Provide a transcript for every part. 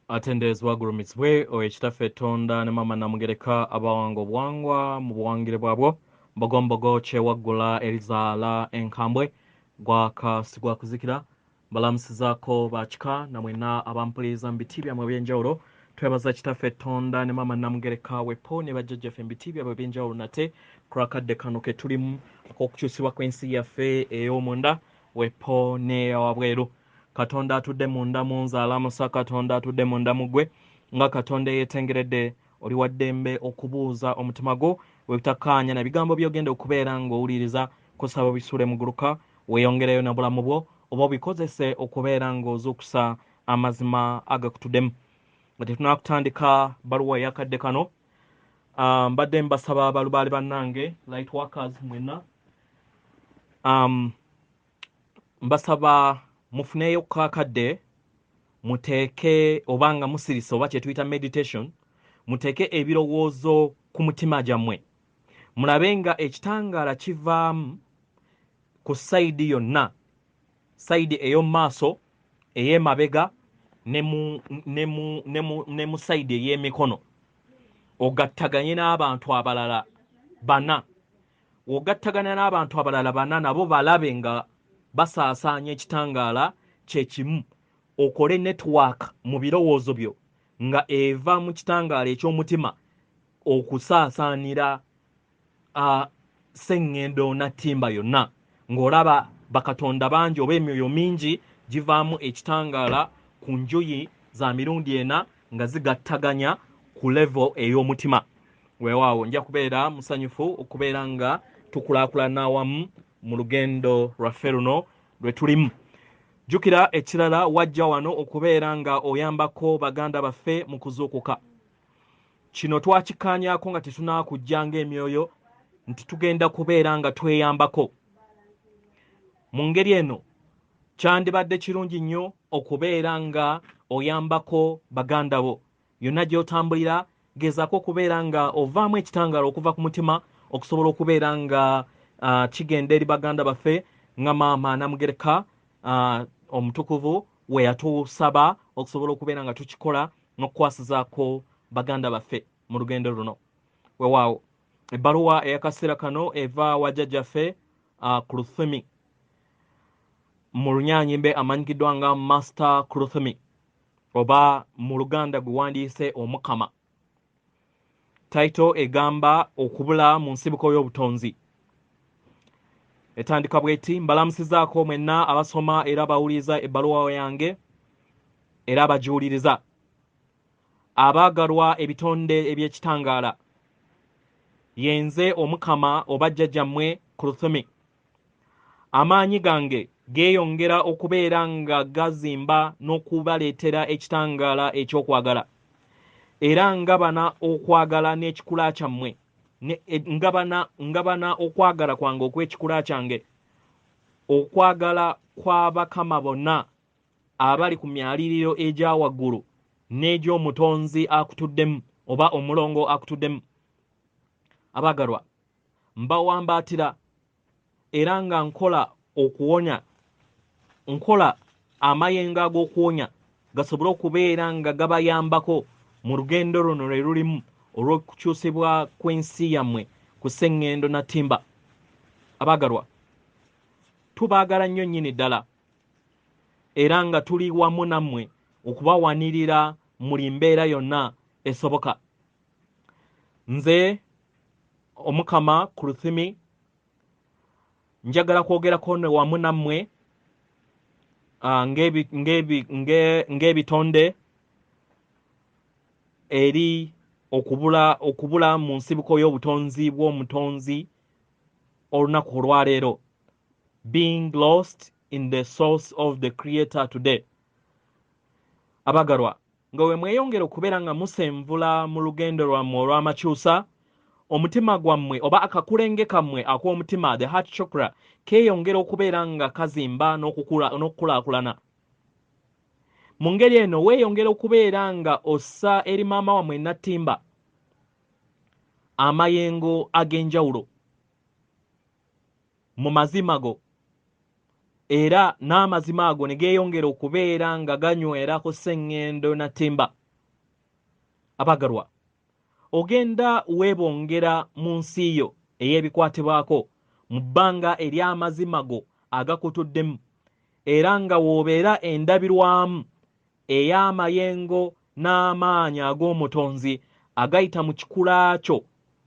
atendezwa gulumizibwe owekitaffe Tonda ne mama namugereka abawango bwangwa mu buwangire bwabwo mbogombogo kyewaggula erizaala enkambwe gwakasigwa kuzikira balamusizaako bakika namwena abampuliriza mu biti byammwe ebyenjawulo twebaza kitaffe Tonda ne mama namugereka wepo ne bajjajjaffe mu biti byabwe ebyenjawulo nate kulakadde kano ke tulimu ak'okukyusibwa kw'ensi yaffe ey'omunda wepo ne wabweru. Katonda atudde munda mu nzaala musa Katonda atudde munda mu ggwe nga Katonda yeetengeredde oli wa ddembe okubuuza omutima gwo webutakkaanya na bigambo by'ogenda okubeera ng'owuliriza kusaba bisule muguluka weeyongereyo na bulamu bwo oba obikozese okubeera ng'ozuukusa amazima agakutuddemu. Nga tunakutandika baluwa eyakadde kano mbadde mbasaba balubaali bannange light workers mwenna mbasaba mufuneyo kakadde muteeke obanga musirisa oba kyetuyita meditation muteeke ebirowoozo ku mutima gyammwe mulabe nga ekitangaala kivaamu ku sayidi yonna sayidi ey'omu maaso ey'emabega ne mu sayidi ey'emikono ogattaganye n'abantu abalala bana ogattagana n'abantu abalala bana nabo balabe nga basaasaanya ekitangaala kyekimu okole network mu birowoozo byo nga eva mu kitangaala eky'omutima okusaasaanira sseŋŋendo nattimba yonna ng'olaba bakatonda bangi oba emyoyo mingi givaamu ekitangaala ku njuyi za mirundi ena nga zigattaganya ku level ey'omutima. Weewaawo nja kubeera musanyufu okubeera nga tukulaakulana awamu mu lugendo lwaffe luno lwe tulimu. Jjukira ekirala wajja wano okubeera nga oyambako baganda baffe mu kuzuukuka. Kino twakikaanyaako nga tetunaakujjanga emyoyo nti tugenda kubeera nga tweyambako. Mu ngeri eno kyandibadde kirungi nnyo okubeera nga oyambako baganda bo. Yonna gy'otambulira gezaako okubeera nga ovaamu ekitangaala okuva ku mutima okusobola okubeera nga kigenda eri baganda baffe nga maama namugereka omutukuvu we yatusaba okusobola okubeera nga tukikola n'okukwasizaako baganda baffe mu lugendo luno. Weewaawo ebbaluwa ey'akaseera kano eva wa jjajjaffe KUTHUMI mu lunyaanyimbe amanyikiddwa nga Master KUTHUMI oba mu Luganda gwe wandiise Omukama. Title egamba okubula mu nsibuko y'obutonzi. Etandika bweti mbalamusizaako mwenna abasoma era abawuliriza ebbaluwa yange era abagiwuliriza abaagalwa ebitonde eby'ekitangaala yenze Omukama oba jjajjammwe KUTHUMI. Amaanyi gange geeyongera okubeera nga gazimba n'okubaleetera ekitangaala eky'okwagala era ngabana okwagala n'ekikula kyammwe ngabana okwagala kwange okw'ekikula kyange okwagala kw'abakama bonna abali ku myaliriro egya waggulu n'egy'omutonzi akutuddemu oba omulongo akutuddemu. Abaagalwa mbawambaatira era nga nkola okuwonya nkola amayengo ag'okuwonya gasobole okubeera nga gabayambako mu lugendo luno lwe lulimu olw'okukyusibwa kw'ensi yammwe ku sseŋŋendo nattimba. Abaagalwa tubaagala nnyo nnyini ddala era nga tuli wamu nammwe okubawanirira buli mbeera yonna esoboka. Nze Omukama KUTHUMI njagala kwogerako wamu nammwe ng'ebitonde eri okubula mu nsibuko y'obutonzi bw'omutonzi olunaku olwaleero, being lost in the source of the creator today. Abaagalwa nga we mweyongera okubeera nga musenvula mu lugendo lwammwe olw'amakyusa omutima gwammwe oba akakulenge kammwe ak'omutima the heart chakra keeyongera okubeera nga kazimba n'okukulaakulana. Mu ngeri eno weeyongera okubeera nga ossa eri maama wammwe nattimba amayengo ag'enjawulo mu mazima go era n'amazima ago ne geeyongera okubeera nga ganywera ku sseŋŋendo nattimba. abagalwa ogenda weebongera mu nsi yo ey'ebikwatibwako mu bbanga ery'amazima go agakutuddemu era nga woobeera endabirwamu ey'amayengo n'amaanyi ag'omutonzi agayita mu kikula kyo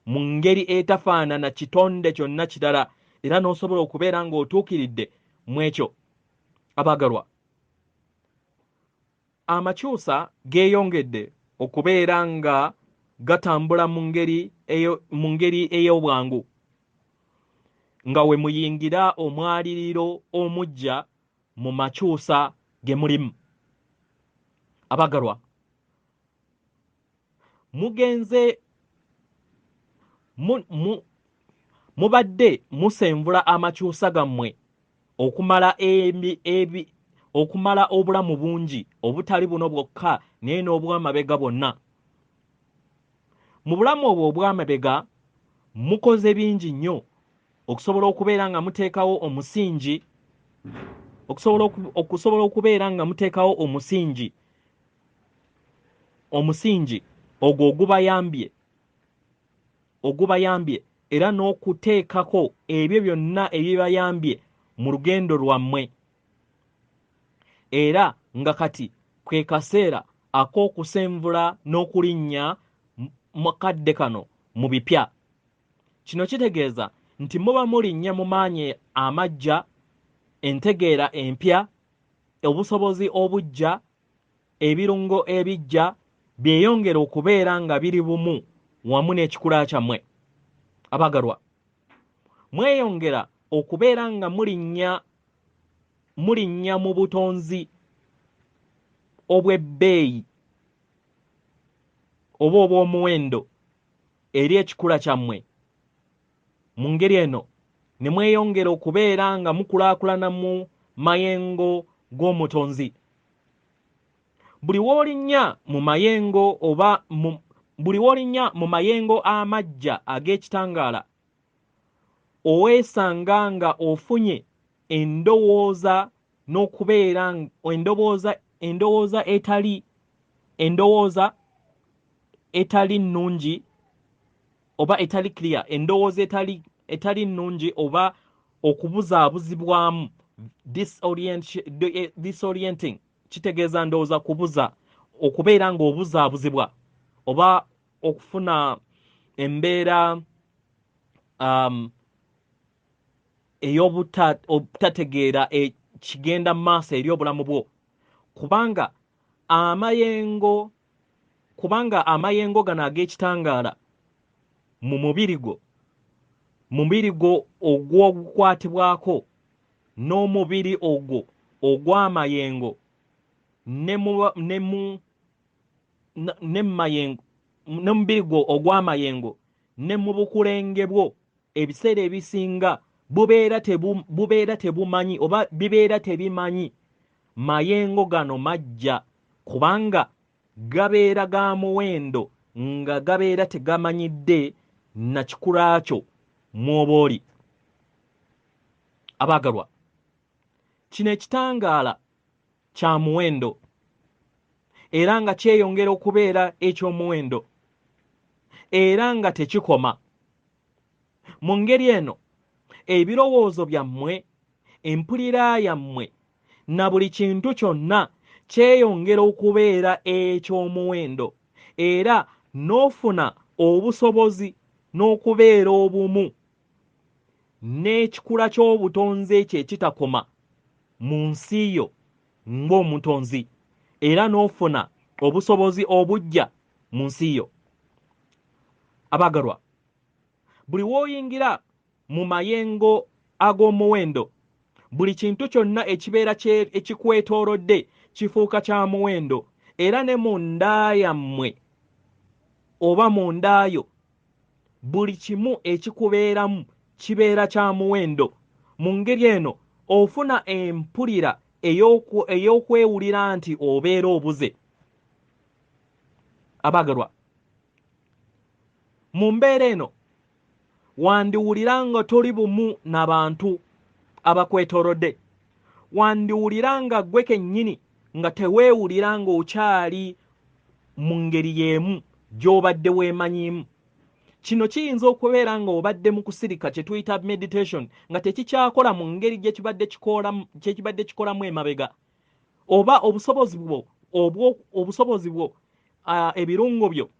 mu ngeri etafaanana kitonde kyonna kirala era n'osobola okubeera ng'otuukiridde mu ekyo. Abagalwa amakyusa geeyongedde okubeera nga gatambula mu ngeri ey'obwangu nga we muyingira omwaliriro omujja mu makyusa ge mulimu. Abagalwa mugenze mubadde musenvula amakyusa gammwe okumala obulamu bungi obutali buno bwokka naye n'obw'amabega bwonna. Mu bulamu obwo obw'amabega mukoze bingi nnyo okusobola okubeera nga muteekawo omusingi okubeera nga muteekawo omusingi ogwo ogubayambye era n'okuteekako ebyo byonna ebibayambye mu lugendo lwammwe era nga kati kwe kaseera ak'okusenvula n'okulinnya mu kadde kano mu bipya. Kino kitegeeza nti muba mulinnya mu maanyi amaggya, entegeera empya, obusobozi obujja, ebirungo ebijja byeyongera okubeera nga biri bumu wamu n'ekikula kyammwe. Abagalwa mweyongera okubeera nga mulinnya mu butonzi obw'ebbeeyi oba obw'omuwendo eri ekikula kyammwe. Mu ngeri eno ne mweyongera okubeera nga mukulaakulana mu mayengo g'omutonzi. Buli w'olinnya mu mayengo amaggya ag'ekitangaala oweesanga nga ofunye endowooza n'okubeera endowooza etali nnungi oba etali clear, endowooza etali nnungi oba okubuzaabuzibwamu disorienting kitegeeza ndowooza kubuza, okubeera ng'obuzaabuzibwa oba okufuna embeera ey'obutategeera ekigenda mu maaso eri obulamu bwo, kubanga amayengo gano ag'ekitangaala mu mubiri gwo ogw'okukwatibwako n'omubiri ogwo ogw'amayengo n'omubiri gwo ogw'amayengo ne mu bukulenge bwo ebiseera ebisinga bubeera tebumanyi oba bibeera tebimanyi mayengo gano majja kubanga gabeera ga muwendo nga gabeera tegamanyidde na kikula kyo mw'oba oli. Abagalwa kino ekitangaala kya muwendo era nga kyeyongera okubeera eky'omuwendo era nga tekikoma. Mu ngeri eno ebirowoozo byammwe, empulira yammwe na buli kintu kyonna kyeyongera okubeera eky'omuwendo era n'ofuna obusobozi n'okubeera obumu n'ekikula ky'obutonzi ekyo ekitakoma mu nsi yo ng'omutonzi era n'ofuna obusobozi obujja mu nsi yo. Abagalwa buli w'oyingira mu mayengo ag'omuwendo buli kintu kyonna ekibeera ekikwetoolodde kifuuka kya muwendo era ne mu nda yammwe oba mu nda yo buli kimu ekikubeeramu kibeera kya muwendo. Mu ngeri eno ofuna empulira ey'okwewulira nti obeera obuze. Abagalwa mu mbeera eno wandiwulira nga toli bumu n'abantu abakwetoolodde, wandiwulira nga ggwe kennyini nga teweewulira ng'okyali mu ngeri y'emu gy'obadde weemanyiimu. Kino kiyinza okubeera nga obadde mu kusirika kye tuyita meditation nga tekikyakola mu ngeri gye kibadde kikolamu emabega, oba obusobozi bwo ebirungo byo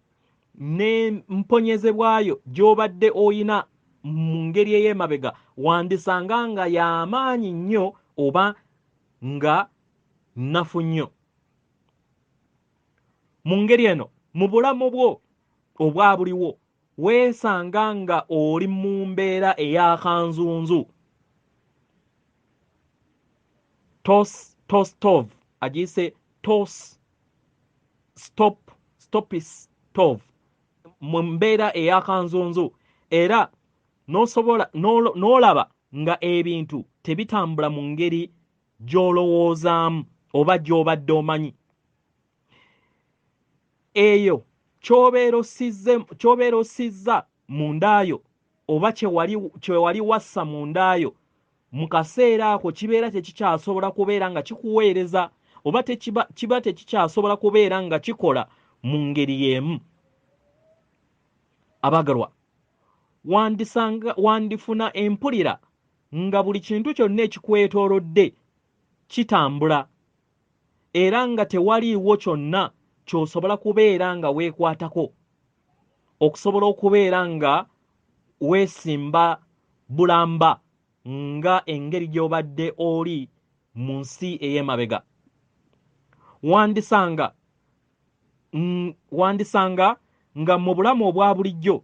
n'emponyeze bwayo gy'obadde oyina mu ngeri ey'emabega wandisanga nga y'amaanyi nnyo oba nga nnafu nnyo. Mu ngeri eno mu bulamu bwo obwa buliwo weesanga nga oli mu mbeera ey'akanzunzu. Tostov agiyise stopistov mu mbeera ey'akanzunzu, era n'olaba nga ebintu tebitambula mu ngeri gy'olowoozaamu oba gy'obadde omanyi. Eyo ky'obeera ossizza mu ndaayo oba kye wali wassa mu ndaayo mu kaseera ako kibeera tekikyasobola kubeera nga kikuweereza oba kiba tekikyasobola kubeera nga kikola mu ngeri y'emu. Abagalwa, wandifuna empulira nga buli kintu kyonna ekikwetoolodde kitambula era nga tewaliiwo kyonna ky'osobola kubeera nga weekwatako okusobola okubeera nga weesimba bulamba nga engeri gy'obadde oli mu nsi ey'emabega. Wandisanga nga mu bulamu obwa bulijjo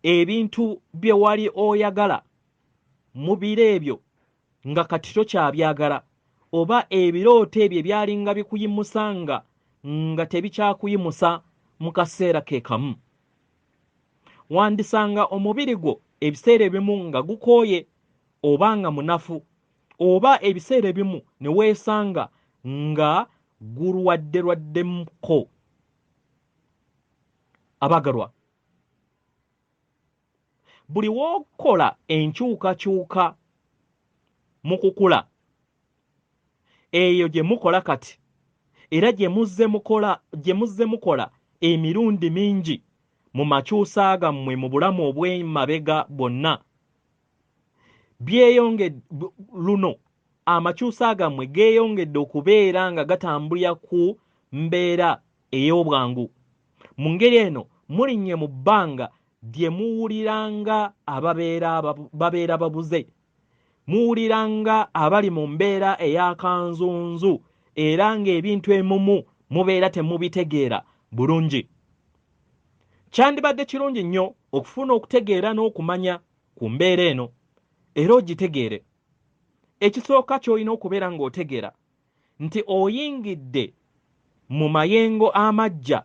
ebintu bye wali oyagala mu biro ebyo nga kati tokyabyagala, oba ebirooto ebyo ebyalinga bikuyimusanga nga tebikyakuyimusa mu kaseera ke kamu. Wandisanga omubiri gwo ebiseera ebimu nga gukooye oba nga munafu, oba ebiseera ebimu ne weesanga nga gulwadderwaddemuko. Abagalwa, buli w'okola enkyukakyuka mu kukula, eyo gye mukola kati era gye muzze mukola emirundi mingi mu makyusa gammwe mu bulamu obw'emabega bwonna, luno amakyusa gammwe geeyongedde okubeera nga gatambulira ku mbeera ey'obwangu. Mu ngeri eno mulinnye mu bbanga lye muwuliranga babeera babuze, muwuliranga abali mu mbeera ey'akanzunzu era ng'ebintu emumu mubeera temubitegeera bulungi. Kyandibadde kirungi nnyo okufuna okutegeera n'okumanya ku mbeera eno era ogitegeere. Ekisooka ky'olina okubeera ng'otegeera nti oyingidde mu mayengo amaggya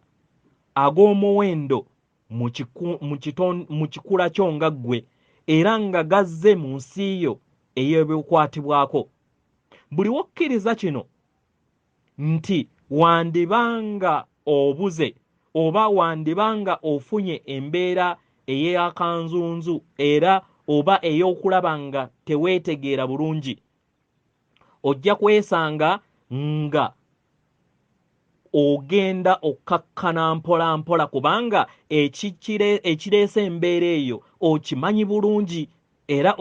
ag'omuwendo mu kikula kyo nga ggwe era nga gazze mu nsi yo ey'ebikwatibwako. Buli wokkiriza kino nti wandibanga obuze oba wandibanga ofunye embeera ey'akanzunzu era oba ey'okulaba nga teweetegeera bulungi, ojja kwesanga nga ogenda okkakkana mpola mpola kubanga ekireese embeera eyo okimanyi bulungi era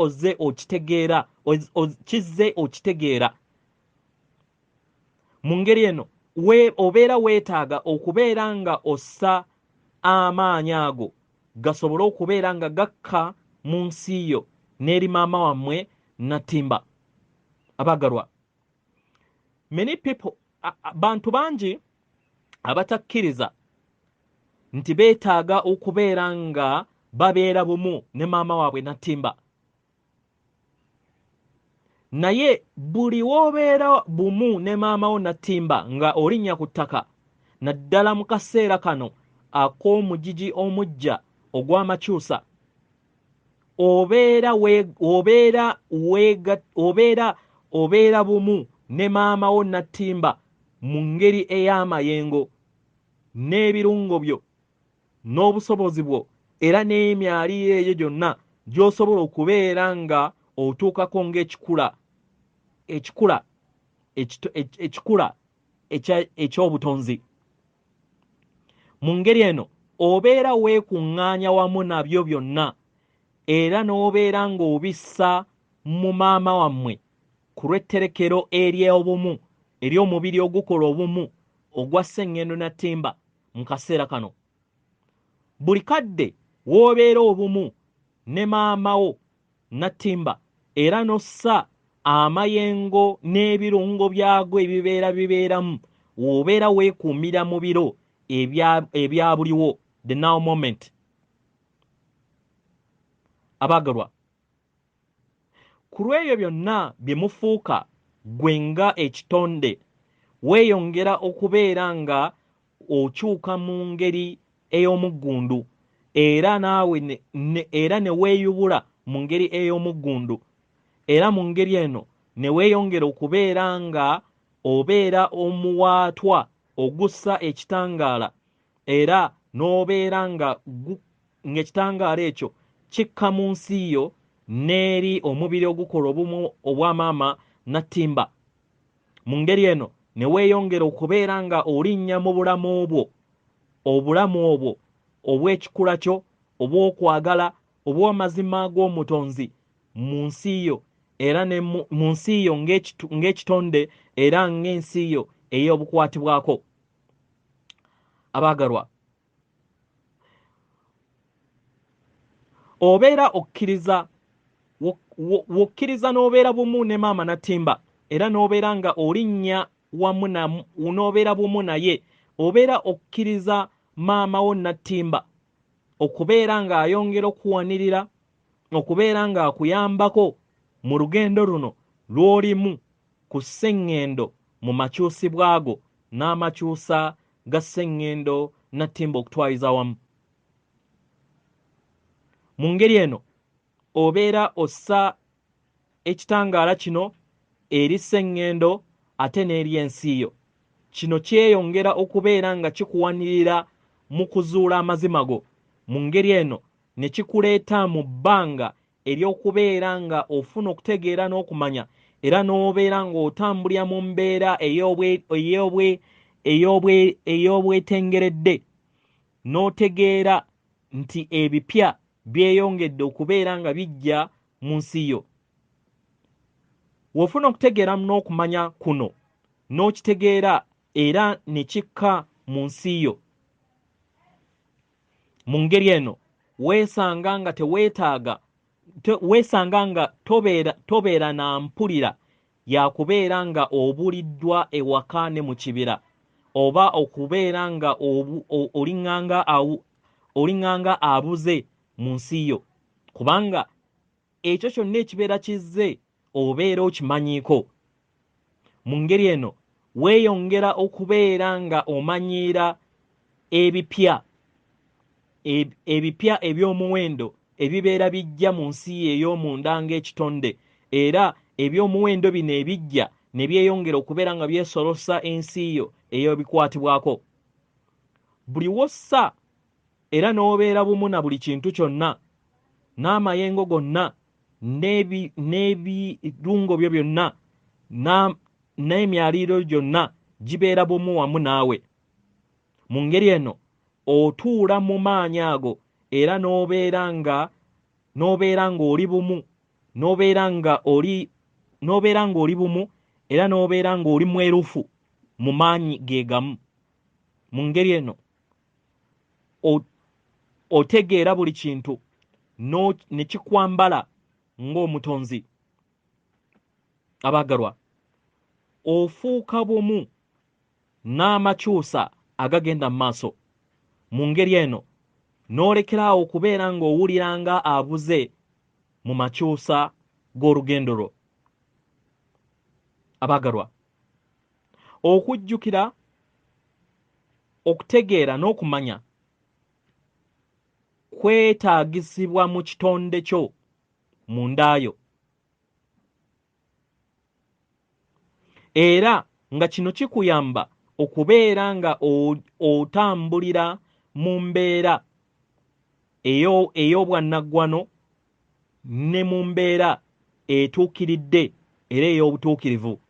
kizze okitegeera. Mu ngeri eno obeera weetaaga okubeera nga ossa amaanyi ago gasobole okubeera nga gakka mu nsi yo n'eri maama wammwe Natimba. Abagalwa, bantu bangi abatakkiriza nti beetaaga okubeera nga babeera bumu ne maama waabwe Natimba. Naye buli w'obeera bumu ne maama wo Natimba nga olinnya ku ttaka, naddala mu kaseera kano ak'omugigi omuggya ogw'amakyusa, obeera bumu ne maama wo Natimba mu ngeri ey'amayengo n'ebirungo byo n'obusobozi bwo era n'emyaliiro eyo gyonna gy'osobola okubeera nga otuukako ng'ekikula eky'obutonzi. Mu ngeri eno obeera weekuŋŋaanya wamu nabyo byonna era n'obeera ng'obissa mu maama wammwe ku lw'etterekero ery'obumu ery'omubiri ogukola obumu ogwa sseŋŋendo na ttimba mu kaseera kano. Buli kadde w'obeera obumu ne maama wo nattimba era n'ossa amayengo n'ebirungo byago ebibeeramu w'obeera weekuumira mu biro ebya buliwo, the now moment. Abaagalwa, ku lw'ebyo byonna bye mufuuka gwe nga ekitonde weeyongera okubeera nga okyuka mu ngeri ey'omuggundu era naawe era ne weeyubula mu ngeri ey'omuggundu era mu ngeri eno ne weeyongera okubeera nga obeera omuwaatwa ogussa ekitangaala era n'obeera ng'ekitangaala ekyo kikka mu nsi yo n'eri omubiri ogukola obumu obw'amaama nattimba. Mu ngeri eno ne weeyongera okubeera nga olinnya mu bulamu obwo obw'ekikula kyo obw'okwagala obw'amazima ag'omutonzi mu nsi yo era ne mu nsi yo ng'ekitonde era ng'ensi yo ey'obukwatibwako. Abaagalwa, obeera okkiriza wokkiriza n'obeera bumu ne maama nattimba era n'obeera nga olinnya wamu n'obeera bumu naye, obeera okkiriza maama wo nattimba okubeera ng'ayongera okuwanirira, okubeera ng'akuyambako mu lugendo luno lw'olimu ku sseŋŋendo mu makyusibwa go n'amakyusa ga sseŋŋendo nattimba okutwaliza wamu. Mu ngeri eno obeera ossa ekitangaala kino eri sseŋŋendo ate n'eri ensi yo. Kino kyeyongera okubeera nga kikuwanirira mu kuzuula amazima go. Mu ngeri eno ne kikuleeta mu bbanga ery'okubeera nga ofuna okutegeera n'okumanya era n'obeera ng'otambulira mu mbeera ey'obwetengeredde n'otegeera nti ebipya byeyongedde okubeera nga bijja mu nsi yo. W'ofuna okutegeera n'okumanya kuno n'okitegeera era ne kikka mu nsi yo, mu ngeri eno weesanga nga tobeera na mpulira ya kubeera nga obuliddwa ewaka ne mu kibira oba okubeera nga olinganga abuze mu nsi yo, kubanga ekyo kyonna ekibeera kizze obeera okimanyiiko. Mu ngeri eno weeyongera okubeera nga omanyiira ebipya eby'omuwendo ebibeera bijja mu nsi ey'omunda ng'ekitonde era eby'omuwendo bino ebijja ne byeyongera okubeera nga byesolosa ensi yo ey'obikwatibwako. Buli wossa era n'obeera bumu na buli kintu kyonna n'amayengo gonna n'ebirungo byo byonna n'emyaliiro gyonna gibeera bumu wamu naawe. Mu ngeri eno otuula mu maanyi ago era n'obeera nga oli bumu n'obeera nga oli bumu era n'obeera ng'oli mwerufu mu maanyi ge gamu. Mu ngeri eno otegeera buli kintu ne kikwambala ng'omutonzi. Abaagalwa, ofuuka bumu n'amakyusa agagenda mu maaso. Mu ngeri eno n'olekeraawo okubeera ng'owulira nga abuze mu makyusa g'olugendo lwo. Abaagalwa, okujjukira, okutegeera n'okumanya kwetaagisibwa mu kitonde kyo munda yo, era nga kino kikuyamba okubeera nga otambulira mu mbeera ey'obwannaggwano ne mu mbeera etuukiridde era ey'obutuukirivu.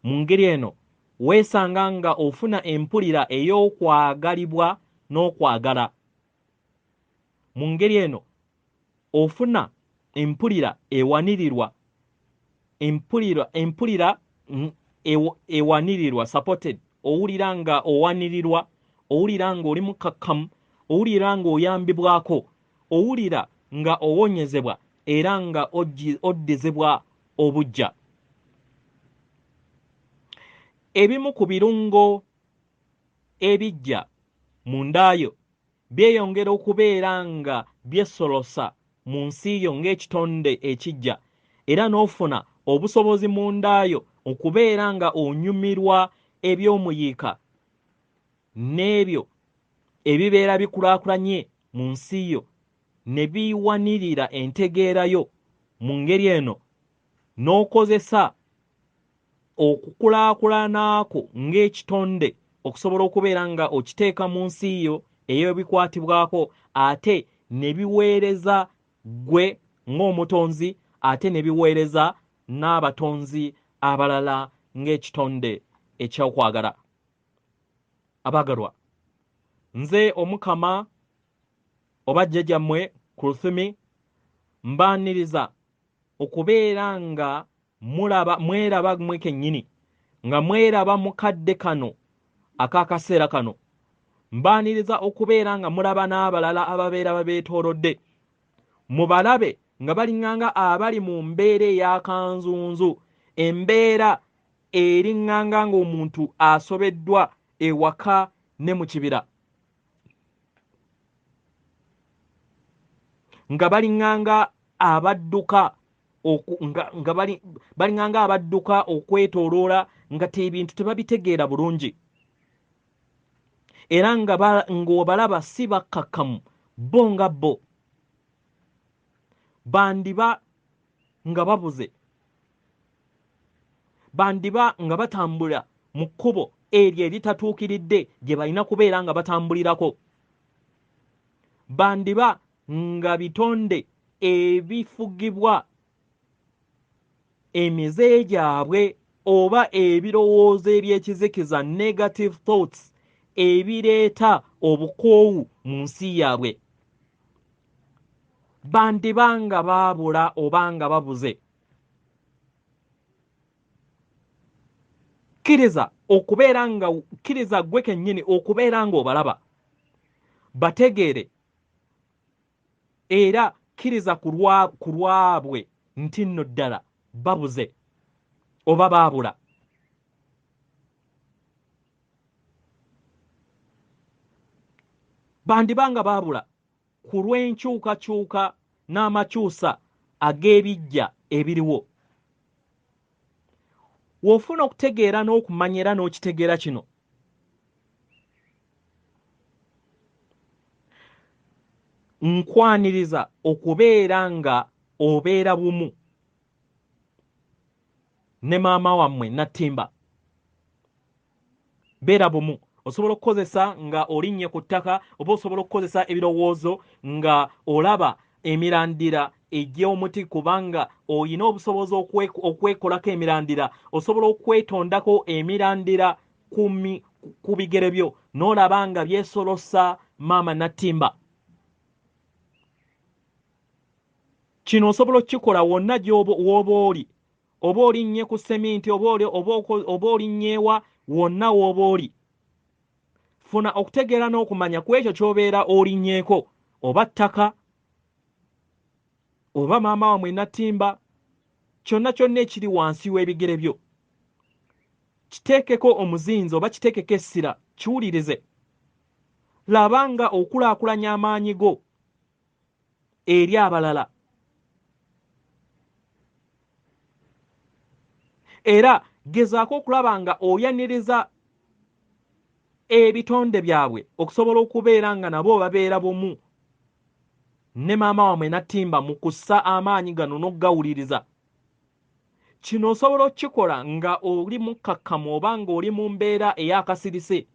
Mu ngeri eno weesanga nga ofuna empulira ey'okwagalibwa n'okwagala. Mu ngeri eno ofuna empulira ewanirirwa, empulira ewanirirwa, supported. Owulira nga owanirirwa, owulira nga oli mukakkamu, owulira nga oyambibwako, owulira nga owonyezebwa era nga oddizibwa obujja. Ebimu ku birungo ebijja mu ndaayo byeyongera okubeera nga byesolosa mu nsi yo ng'ekitonde ekijja, era n'ofuna obusobozi mu ndaayo okubeera nga onyumirwa eby'omuyiika n'ebyo ebibeera bikulaakulanye mu nsi yo ne biwanirira entegeera yo. Mu ngeri eno n'okozesa okukulaakulanako ng'ekitonde okusobola okubeera nga okiteeka mu nsi yo ey'ebikwatibwako, ate ne biweereza gwe ng'omutonzi, ate ne biweereza n'abatonzi abalala ng'ekitonde ekyokwagala. Abagalwa, nze Omukama oba jjajjammwe KUTHUMI mbaaniriza okubeera nga mweraba mmwe kennyini, nga mweraba mu kadde kano ak'akaseera kano. Mbaaniriza okubeera nga mulaba n'abalala ababeera babeetoolodde, mubalabe nga baliŋŋanga abali mu mbeera ey'akanzunzu, embeera eriŋŋanga ng'omuntu asobeddwa ewaka ne mu kibira, nga baliŋŋanga abadduka baliŋŋanga abadduka okwetooloola nga ebintu tebabitegeera bulungi, era ng'obalaba si bakkakkamu bo nga bo, bandiba nga babuze, bandiba nga batambula mu kkubo eryo eritatuukiridde gye balina kubeera nga batambulirako, bandiba nga bitonde ebifugibwa emize gyabwe oba ebirowoozo ebyekizikiza, negative thoughts, ebireeta obukoowu mu nsi yaabwe. Bandiba nga baabula oba nga babuze. Kkiriza gwe kennyini okubeera nga obalaba, bategeere, era kkiriza ku lwabwe nti nno ddala babuze oba baabula. Bandiba nga baabula ku lw'enkyukakyuka n'amakyusa ag'ebijja ebiriwo. W'ofuna okutegeera n'okumanya era n'okitegeera kino, nkwaniriza okubeera nga obeera bumu ne maama wammwe Nattimba. Beera bumu. Osobola okukozesa nga olinnye ku ttaka, oba osobola okukozesa ebirowoozo nga olaba emirandira egy'omuti kubanga oyina obusobozi okwekolako emirandira. Osobola okwetondako emirandira ku bigere byo n'olaba nga byesolosa maama Nattimba. Kino osobola okukikola wonna w'oba oli, oba olinnye ku seminti, oba olinnyeewa, wonna w'oba oli. Funa okutegeera n'okumanya ku ekyo ky'obeera olinnyeeko, oba ttaka, oba maama wamwe Nattimba, kyonna kyonna ekiri wansi w'ebigere byo. Kiteekeko omuzinzi oba kiteekeko essira, kiwulirize. Laba nga okulaakulanya amaanyi go eri abalala. Era gezaako okulaba nga oyaniriza ebitonde byabwe okusobola okubeera nga nabo babeera bumu ne maama wamwe Nattimba mu kussa amaanyi gano n'okugawuliriza. Kino osobola okukikola nga oli mukkakkamu oba nga oli mu mbeera ey'akasirise.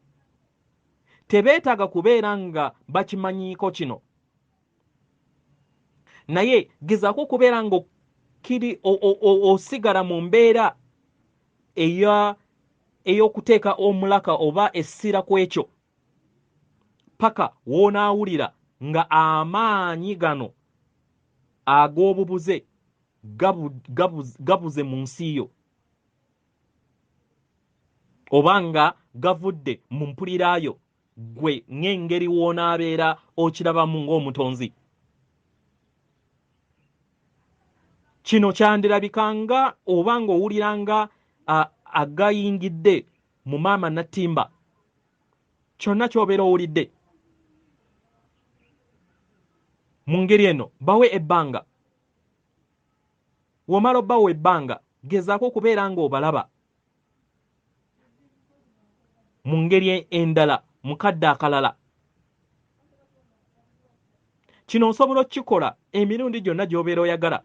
Tebeetaaga kubeera nga bakimanyiiko kino, naye gezaako okubeera nga osigala mu mbeera ey'okuteeka omulaka oba essira ku ekyo. paka woonaawulira nga amaanyi gano ag'obubuze gabuze mu nsi yo obanga gavudde mu mpuliraayo gwe ng'engeri w'onaabeera okirabamu ng'omutonzi. Kino kyandirabikanga oba ng'owuliranga agayingidde mu maama Nattimba. Kyonna ky'obeera owulidde mu ngeri eno bawe ebbanga. Womala obbawo ebbanga gezaako okubeera ng'obalaba mu ngeri endala mu kadde akalala. Kino osobola okukikola emirundi gyonna gy'obeera oyagala.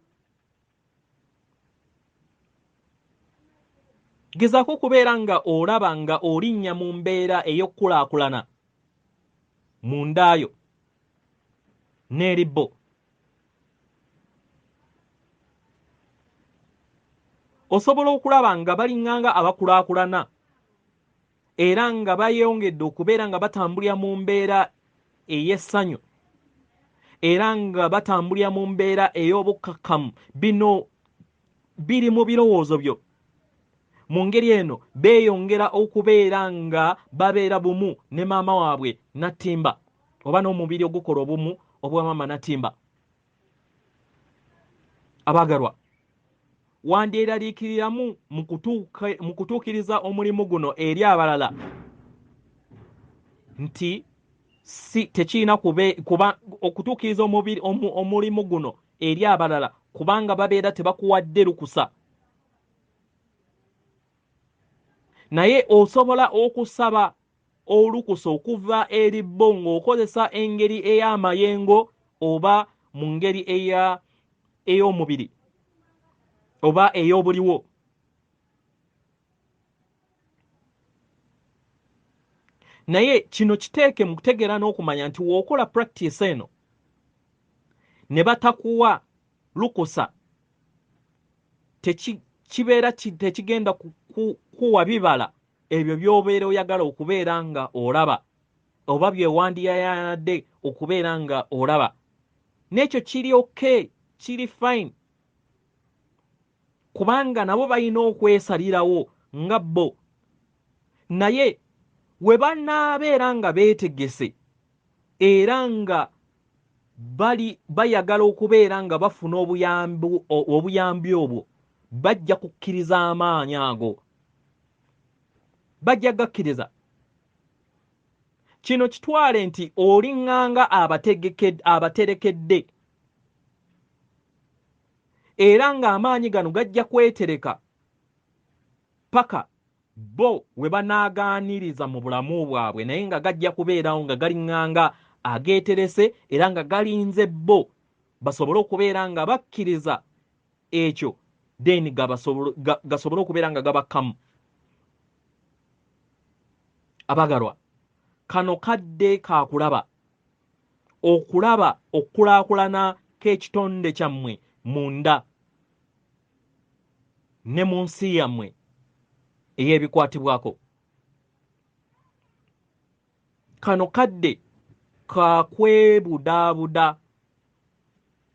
Gezaako okubeera nga olaba nga olinnya mu mbeera ey'okkulaakulana mu ndaayo n'eri bo. Osobola okulaba nga balinganga abakulaakulana era nga bayongedde okubeera nga batambulira mu mbeera ey'essanyu era nga batambulira mu mbeera ey'obukkakkamu. Bino biri mu birowoozo byo. Mu ngeri eno beeyongera okubeera nga babeera bumu ne maama waabwe Nattimba oba n'omubiri ogukola obumu obwa maama Nattimba. Abaagalwa, wandyeraliikiriramu mu kutuukiriza omulimu guno eri abalala nti tekirina kuba okutuukiriza omulimu guno eri abalala kubanga babeera tebakuwadde lukusa. Naye osobola okusaba olukusa okuva eri bo ng'okozesa engeri ey'amayengo oba mu ngeri ey'omubiri oba ey'obuliwo. Naye kino kiteeke mu kutegeera n'okumanya nti w'okola practice eno ne batakuwa lukusa kibeera tekigenda kuwa bibala ebyo by'obeera oyagala okubeera nga olaba oba bye wandiyayanadde okubeera nga olaba. N'ekyo kiri okay, kiri fine kubanga nabo balina okwesalirawo nga bo. Naye we banaabeera nga beetegese era nga bayagala okubeera nga bafuna obuyambi obwo, bajja kukkiriza amaanyi ago, bajja gakkiriza. Kino kitwale nti olinganga abaterekedde era ng'amaanyi gano gajja kwetereka paka bo we banaagaaniriza mu bulamu bwabwe, naye nga gajja kubeerawo nga galinganga ageeterese era nga galinze bo basobole okubeera nga bakkiriza ekyo then gasobole okubeera nga gabakkamu. Abagalwa, kano kadde kaakulaba okulaba okkulaakulana k'ekitonde kyammwe munda ne mu nsi yammwe ey'ebikwatibwako. Kano kadde kakwebudaabuda,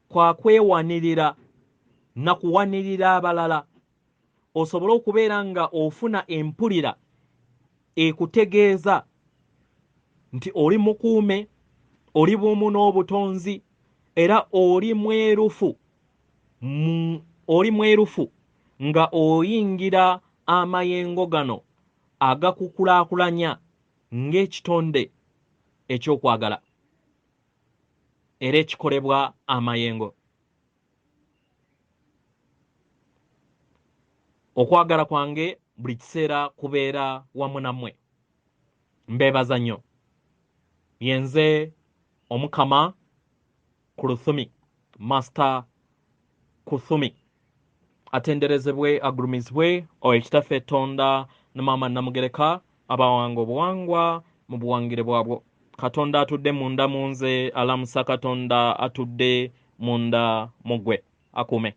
kwakwewanirira na kuwanirira abalala osobole okubeera nga ofuna empulira ekutegeeza nti oli mukuume, oli bumu n'obutonzi era oli mwerufu nga oyingira amayengo gano agakukulaakulanya ng'ekitonde ekyokwagala era ekikolebwa amayengo. Okwagala kwange buli kiseera kubeera wamu nammwe. Mbeebaza nnyo. Yenze Omukama KUTHUMI, Master KUTHUMI, atenderezebwe agulumizibwe Ekitaffe Tonda ne Maama Namugereka abawanga obuwangwa mu buwangire bwabwo. Katonda atudde munda mu nze, alamusa Katonda atudde munda mu ggwe. Akuume.